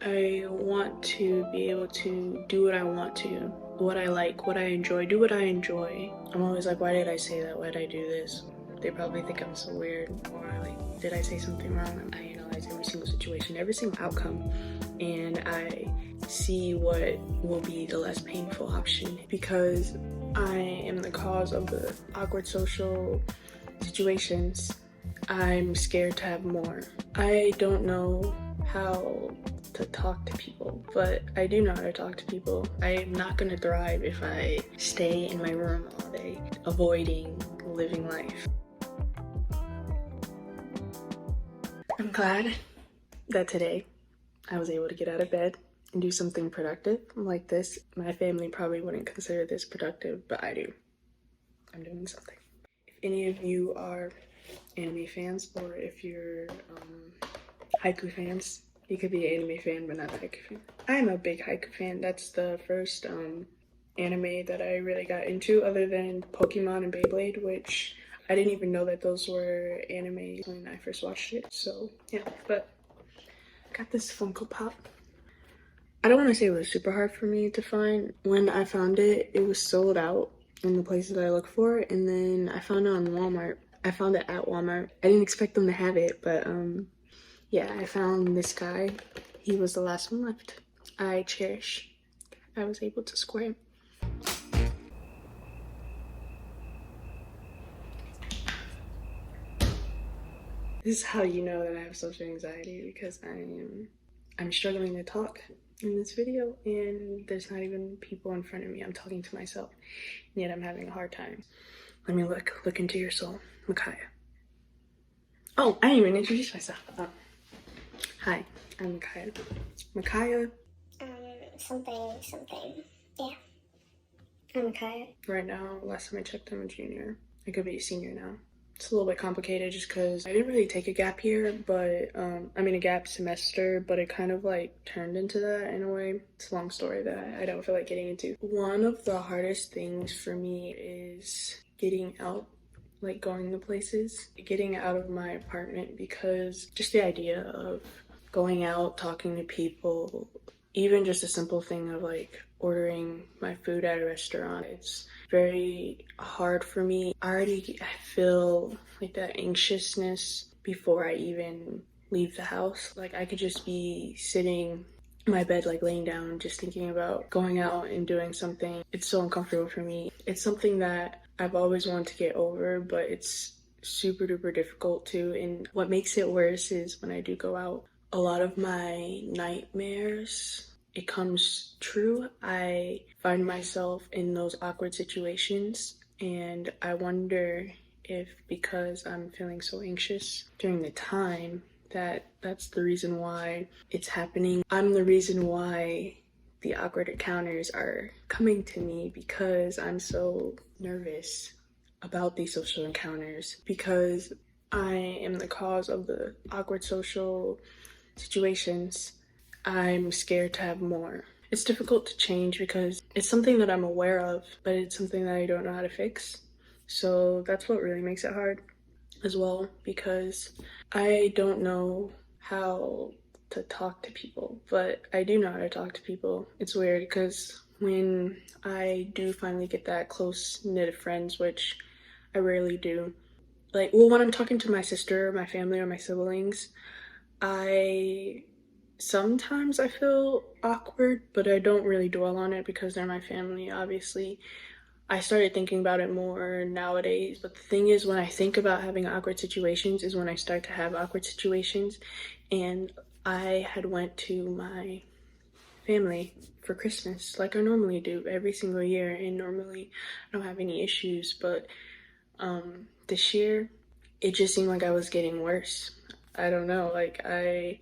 I want to be able to do what I want to, what I like, what I enjoy, do what I enjoy. I'm always like, why did I say that? Why did I do this? They probably think I'm so weird, or like, did I say something wrong? I analyze every single situation, every single outcome, and I see what will be the less painful option because I am the cause of the awkward social situations. I'm scared to have more. I don't know how to talk to people, but I do know how to talk to people. I'm not gonna thrive if I stay in my room all day, avoiding living life. I'm glad that today I was able to get out of bed and do something productive like this. My family probably wouldn't consider this productive, but I do. I'm doing something. If any of you are anime fans, or if you're haiku fans, you could be an anime fan but not a haiku fan. I'm a big haiku fan. That's the first anime that I really got into, other than Pokemon and Beyblade, which I didn't even know that those were anime when I first watched it. So yeah, but I got this Funko Pop. I don't want to say it was super hard for me to find. When I found it, it was sold out in the places that I look for, and then I found it on Walmart. I found it at Walmart. I didn't expect them to have it, but yeah, I found this guy. He was the last one left. I cherish. I was able to score him. This is how you know that I have social anxiety, because I'm struggling to talk in this video, and there's not even people in front of me. I'm talking to myself, and yet I'm having a hard time. Let me look into your soul, Micaiah. Oh, I didn't even introduce myself. Oh. Hi, I'm Micaiah. Micaiah. Something. Yeah. I'm Micaiah. Right now, last time I checked, I'm a junior. I could be a senior now. It's a little bit complicated just because I didn't really take a gap year, but a gap semester, but it kind of like turned into that in a way. It's a long story that I don't feel like getting into. One of the hardest things for me is getting out, like going to places, getting out of my apartment, because just the idea of going out, talking to people, even just a simple thing of like ordering my food at a restaurant, it's very hard for me. I feel like that anxiousness before I even leave the house. Like I could just be sitting in my bed, like laying down, just thinking about going out and doing something. It's so uncomfortable for me. It's something that I've always wanted to get over, but it's super duper difficult to. And what makes it worse is when I do go out, a lot of my nightmares, it comes true. I find myself in those awkward situations, and I wonder if because I'm feeling so anxious during the time that's the reason why it's happening. I'm the reason why the awkward encounters are coming to me, because I'm so nervous about these social encounters, because I am the cause of the awkward social situations. I'm scared to have more. It's difficult to change because it's something that I'm aware of, but it's something that I don't know how to fix. So that's what really makes it hard as well, because I don't know how to talk to people, but I do know how to talk to people. It's weird because when I do finally get that close knit of friends, which I rarely do, like, well, when I'm talking to my sister, my family, or my siblings, sometimes I feel awkward, but I don't really dwell on it because they're my family, obviously. I started thinking about it more nowadays, but the thing is, when I think about having awkward situations is when I start to have awkward situations. And I had went to my family for Christmas like I normally do every single year, and normally I don't have any issues, but this year it just seemed like I was getting worse. I don't know, like I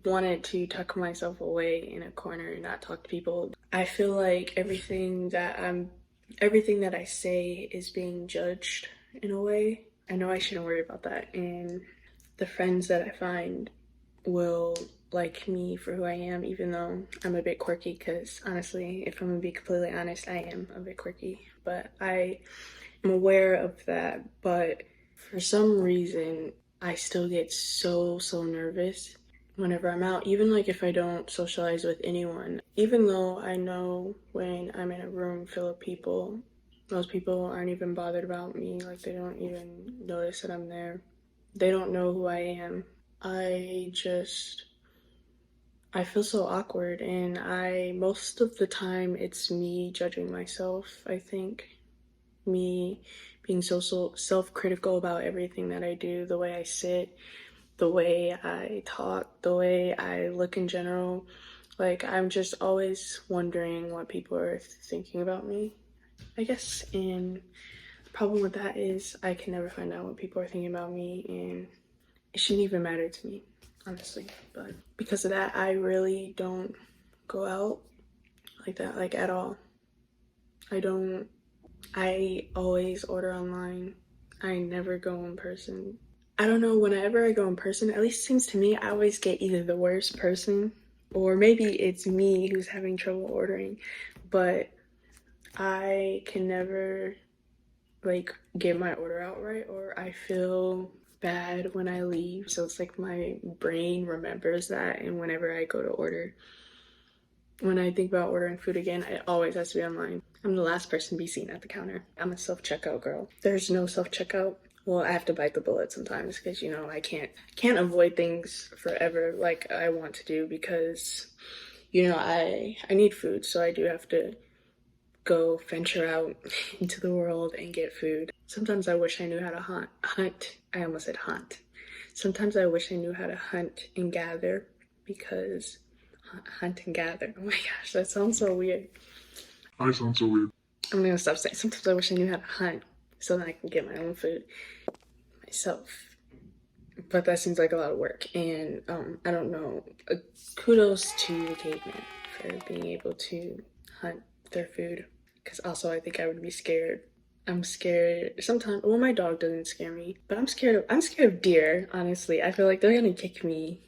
wanted to tuck myself away in a corner and not talk to people. I feel like everything that I say is being judged in a way. I know I shouldn't worry about that, and the friends that I find will like me for who I am, even though I'm a bit quirky, because honestly, if I'm gonna be completely honest, I am a bit quirky, but I am aware of that. But for some reason, I still get so nervous whenever I'm out, even like if I don't socialize with anyone, even though I know when I'm in a room full of people, most people aren't even bothered about me, like they don't even notice that I'm there. They don't know who I am. I just I feel so awkward, and most of the time it's me judging myself, I think. Me being so self-critical about everything that I do, the way I sit, the way I talk, the way I look in general. Like, I'm just always wondering what people are thinking about me, I guess. And the problem with that is I can never find out what people are thinking about me, and it shouldn't even matter to me, honestly. But because of that, I really don't go out like that, like at all. I don't, I always order online. I never go in person. I don't know, whenever I go in person, at least it seems to me, I always get either the worst person or maybe it's me who's having trouble ordering, but I can never like get my order out right, or I feel bad when I leave. So it's like my brain remembers that, and whenever I go to order, when I think about ordering food again, it always has to be online. I'm the last person to be seen at the counter. I'm a self-checkout girl. There's no self-checkout. Well, I have to bite the bullet sometimes because I can't avoid things forever like I want to do because I need food, so I do have to go venture out into the world and get food. Sometimes I wish I knew how to hunt. I almost said hunt. Sometimes I wish I knew how to hunt and gather because hunt and gather. Oh my gosh, that sounds so weird. I sound so weird. I'm gonna stop saying. Sometimes I wish I knew how to hunt so that I can get my own food myself. But that seems like a lot of work, and I don't know. Kudos to cavemen for being able to hunt their food. Because also, I think I would be scared. I'm scared sometimes. Well, my dog doesn't scare me, but I'm scared of deer. Honestly, I feel like they're gonna kick me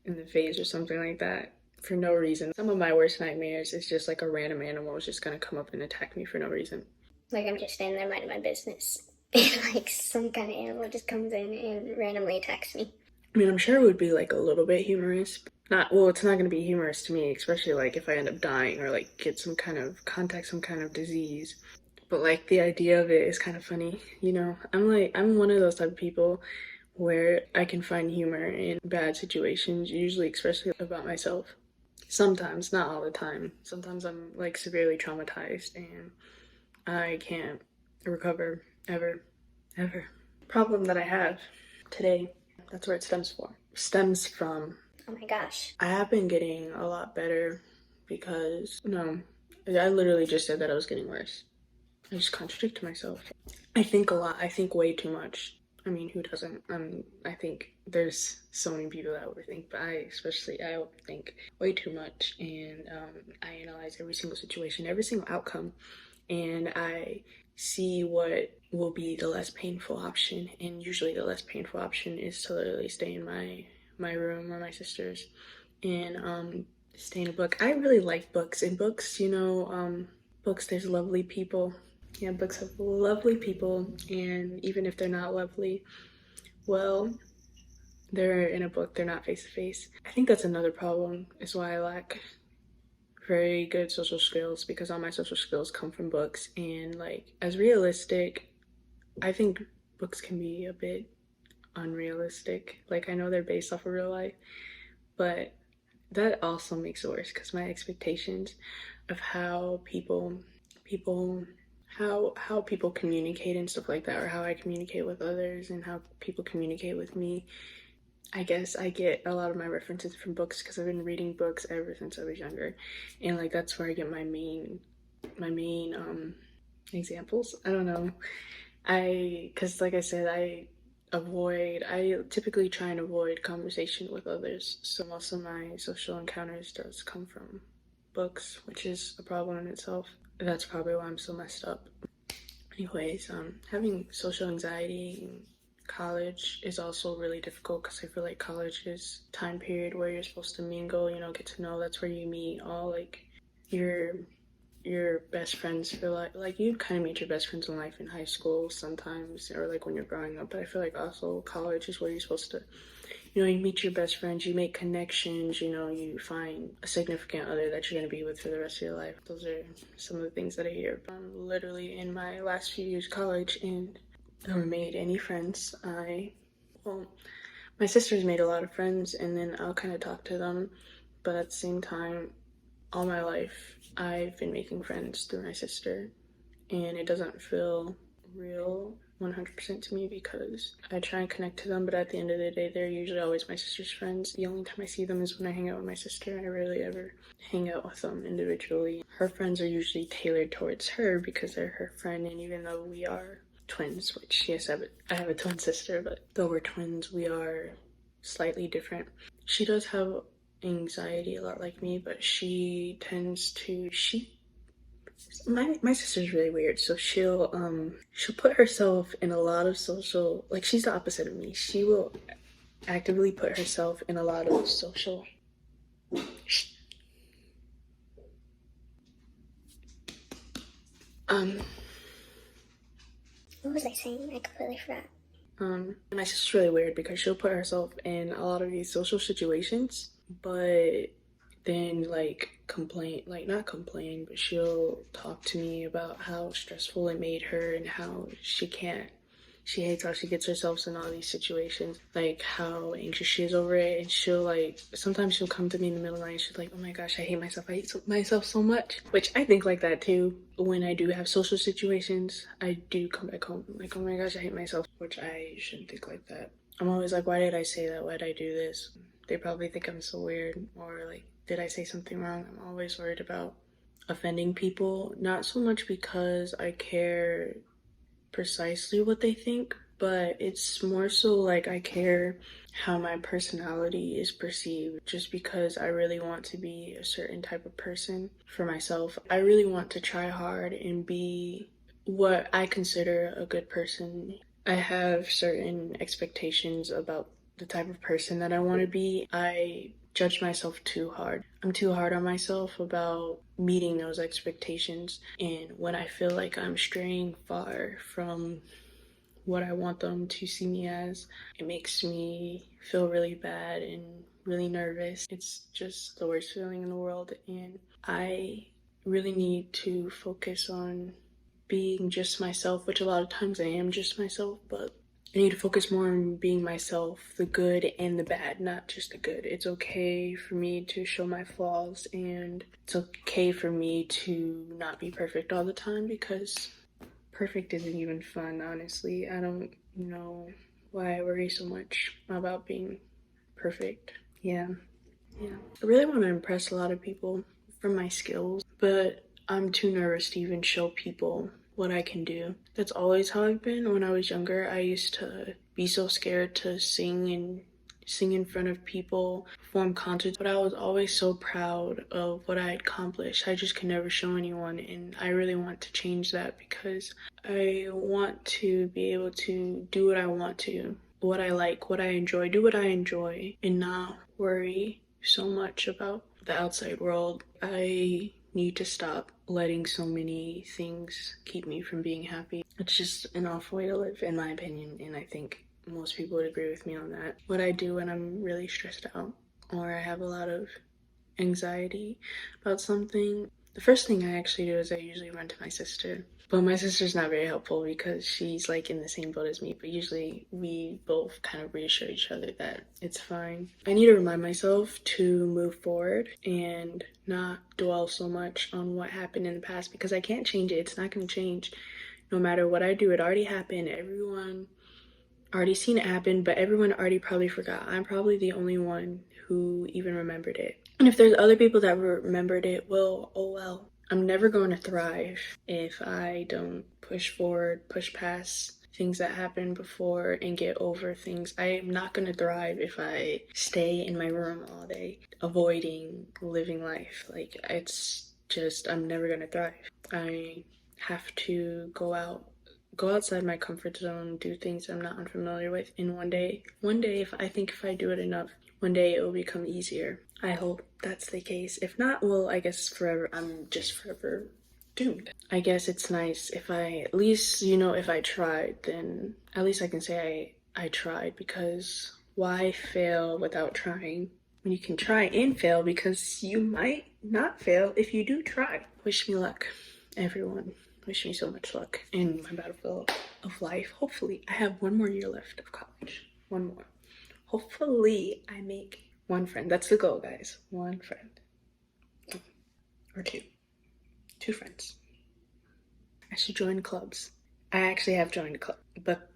in the face or something like that for no reason. Some of my worst nightmares is just like a random animal is just gonna come up and attack me for no reason. Like I'm just standing there minding my business. And like some kind of animal just comes in and randomly attacks me. I mean, I'm sure it would be like a little bit humorous. It's not gonna be humorous to me, especially like if I end up dying or like get some kind of contact, some kind of disease. But like the idea of it is kind of funny, I'm one of those type of people where I can find humor in bad situations, usually especially about myself. Sometimes, not all the time. Sometimes I'm like severely traumatized and I can't recover ever, ever. Problem that I have today, that's where it stems from. Oh my gosh. I have been getting a lot better because, no, I literally just said that I was getting worse. I just contradict myself. I think a lot. I think way too much. I mean, who doesn't? I think there's so many people that overthink, but I overthink way too much, and I analyze every single situation, every single outcome, and I see what will be the less painful option. And usually, the less painful option is to literally stay in my room or my sister's, and stay in a book. I really like books. In books, books. There's lovely people. Yeah, books have lovely people, and even if they're not lovely, well, they're in a book, they're not face to face. I think that's another problem, is why I lack very good social skills, because all my social skills come from books. And like, as realistic, I think books can be a bit unrealistic. Like, I know they're based off of real life, but that also makes it worse because my expectations of how how people communicate and stuff like that, or how I communicate with others and how people communicate with me. I guess I get a lot of my references from books because I've been reading books ever since I was younger, and like that's where I get my main examples. I don't know. Because like I said, I typically try and avoid conversation with others, so most of my social encounters does come from books, which is a problem in itself. That's probably why I'm so messed up. Anyways, having social anxiety in college is also really difficult because I feel like college is a time period where you're supposed to mingle, get to know. That's where you meet all like your best friends for like you kind of meet your best friends in life in high school sometimes, or like when you're growing up. But I feel like also college is where you're supposed to you know, you meet your best friends, you make connections, you know, you find a significant other that you're going to be with for the rest of your life. Those are some of the things that I hear. I'm literally in my last few years of college and never made any friends. Well, my sister's made a lot of friends, and then I'll kind of talk to them, but at the same time, all my life, I've been making friends through my sister, and it doesn't feel real 100% to me because I try and connect to them, but at the end of the day, they're usually always my sister's friends. The only time I see them is when I hang out with my sister. I rarely ever hang out with them individually. Her friends are usually tailored towards her because they're her friend, and even though we are twins, which yes, I have a twin sister, but though we're twins, we are slightly different. She does have anxiety a lot like me, but my sister's really weird, so she'll put herself in a lot of social, like, she's the opposite of me. She will actively put herself in a lot of social What was I saying? I completely forgot. my sister's really weird because she'll put herself in a lot of these social situations, but then not complain, but she'll talk to me about how stressful it made her and how she hates how she gets herself in all these situations, like how anxious she is over it. And sometimes she'll come to me in the middle of the night and she's like, oh my gosh, I hate myself. I hate myself so much. Which I think like that too. When I do have social situations, I do come back home like, oh my gosh, I hate myself. Which I shouldn't think like that. I'm always like, why did I say that? Why did I do this? They probably think I'm so weird, or like, did I say something wrong? I'm always worried about offending people. Not so much because I care precisely what they think, but it's more so like I care how my personality is perceived, just because I really want to be a certain type of person for myself. I really want to try hard and be what I consider a good person. I have certain expectations about the type of person that I want to be. I judge myself too hard. I'm too hard on myself about meeting those expectations. And when I feel like I'm straying far from what I want them to see me as, it makes me feel really bad and really nervous. It's just the worst feeling in the world. And I really need to focus on being just myself, which a lot of times I am just myself, but I need to focus more on being myself, the good and the bad, not just the good. It's okay for me to show my flaws, and it's okay for me to not be perfect all the time, because perfect isn't even fun, honestly. I don't know why I worry so much about being perfect. Yeah. I really want to impress a lot of people from my skills, but I'm too nervous to even show people what I can do. That's always how I've been. When I was younger, I used to be so scared to sing in front of people, perform concerts, but I was always so proud of what I had accomplished. I just could never show anyone, and I really want to change that because I want to be able to do what I want to, what I like, what I enjoy, do what I enjoy, and not worry so much about the outside world. I need to stop letting so many things keep me from being happy. It's just an awful way to live, in my opinion, and I think most people would agree with me on that. What I do when I'm really stressed out or I have a lot of anxiety about something, the first thing I actually do is I usually run to my sister. But my sister's not very helpful because she's like in the same boat as me, but usually we both kind of reassure each other that it's fine. I need to remind myself to move forward and not dwell so much on what happened in the past, because I can't change it. It's not going to change no matter what I do. It already happened. Everyone already seen it happen, but everyone already probably forgot. I'm probably the only one who even remembered it. And if there's other people that remembered it, well, oh well. I'm never going to thrive if I don't push forward, push past things that happened before and get over things. I am not going to thrive if I stay in my room all day, avoiding living life. Like, it's just, I'm never going to thrive. I have to go outside my comfort zone, do things I'm not unfamiliar with, and one day, if I do it enough, one day it will become easier. I hope that's the case. If not, well, I guess forever, I'm just forever doomed. I guess it's nice if I, at least, if I tried, then at least I can say I tried, because Why fail without trying when you can try and fail, because you might not fail if you do try. Wish me luck, everyone. Wish me so much luck in my battlefield of life. Hopefully, I have one more year left of college. One more. Hopefully, I make one friend. That's the goal, guys. One friend. Or two. Two friends. I should join clubs. I actually have joined a club, but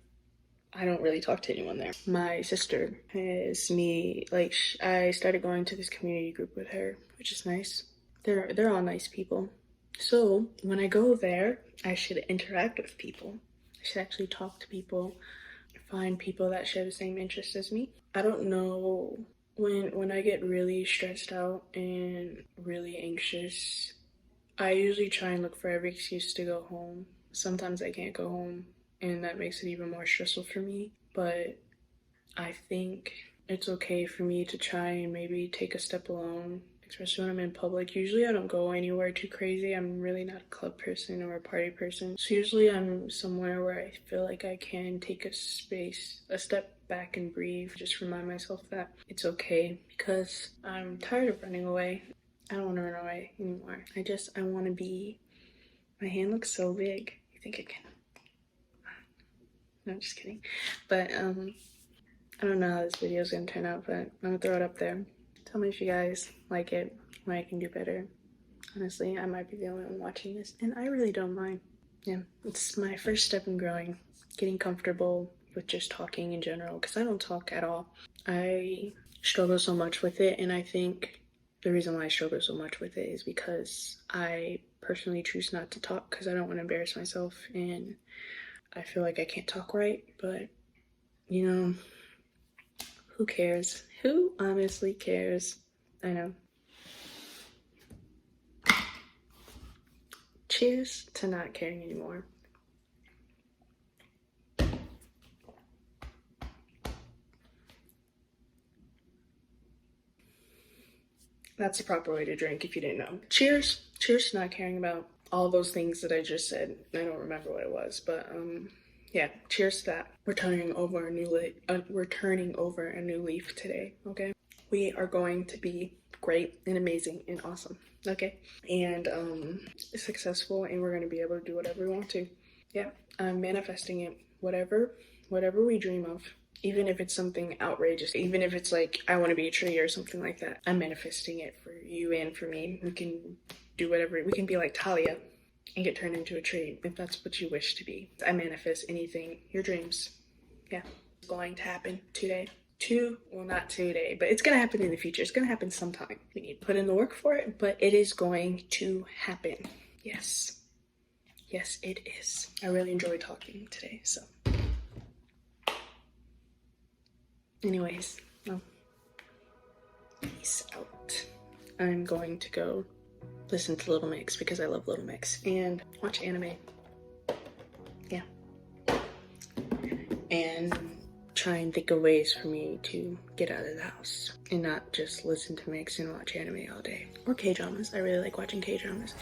I don't really talk to anyone there. My sister has me, like, I started going to this community group with her, which is nice. They're all nice people. So when I go there, I should interact with people. I should actually talk to people, find people that share the same interests as me. I don't know, when I get really stressed out and really anxious, I usually try and look for every excuse to go home. Sometimes I can't go home, and that makes it even more stressful for me. But I think it's okay for me to try and maybe take a step alone, especially when I'm in public. Usually I don't go anywhere too crazy. I'm really not a club person or a party person. So usually I'm somewhere where I feel like I can take a step back and breathe. Just remind myself that it's okay, because I'm tired of running away. I don't want to run away anymore. I want to be. My hand looks so big. You think it can? No, just kidding. But I don't know how this video is gonna turn out, but I'm gonna throw it up there. Tell me if you guys like it, what I can do better. Honestly, I might be the only one watching this, and I really don't mind. Yeah, it's my first step in growing, getting comfortable with just talking in general, because I don't talk at all. I struggle so much with it, and I think the reason why I struggle so much with it is because I personally choose not to talk, because I don't want to embarrass myself, and I feel like I can't talk right. But you know, who cares? Who honestly cares? I know. Cheers to not caring anymore. That's the proper way to drink if you didn't know. Cheers. Cheers to not caring about all those things that I just said. I don't remember what it was, but yeah, cheers to that. We're turning over a new leaf today, okay? We are going to be great and amazing and awesome, okay? And successful, and we're going to be able to do whatever we want to. Yeah, I'm manifesting it. Whatever we dream of, even if it's something outrageous, even if it's like I want to be a tree or something like that, I'm manifesting it for you and for me. We can do whatever. We can be like Talia and get turned into a tree if that's what you wish to be. I manifest anything, your dreams. Yeah, it's going to happen today. Well, not today, but it's gonna happen in the future. It's gonna happen sometime. We need to put in the work for it, but it is going to happen. Yes. Yes, it is. I really enjoyed talking today, so. Anyways, well, peace out. I'm going to go listen to Little Mix because I love Little Mix, and watch anime. Yeah. And try and think of ways for me to get out of the house and not just listen to Mix and watch anime all day. Or K-dramas. I really like watching K-dramas.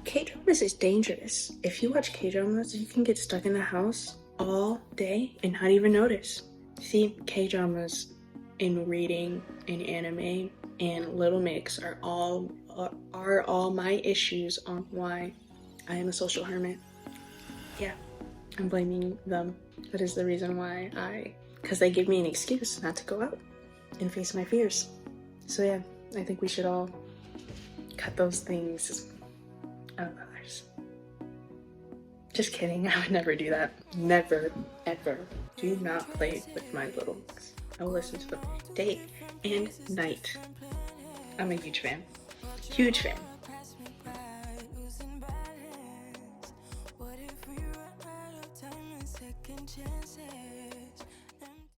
K-dramas is dangerous. If you watch K-dramas, you can get stuck in the house all day and not even notice. See, K-dramas and reading and anime and Little Mix are all my issues on why I am a social hermit. Yeah, I'm blaming them. That is the reason why because they give me an excuse not to go out and face my fears. So yeah, I think we should all cut those things out of others. Just kidding, I would never do that. Never, ever. Do not play with my little books. I will listen to them day and night. I'm a huge fan. Huge fan. What if we run out of time and second chances?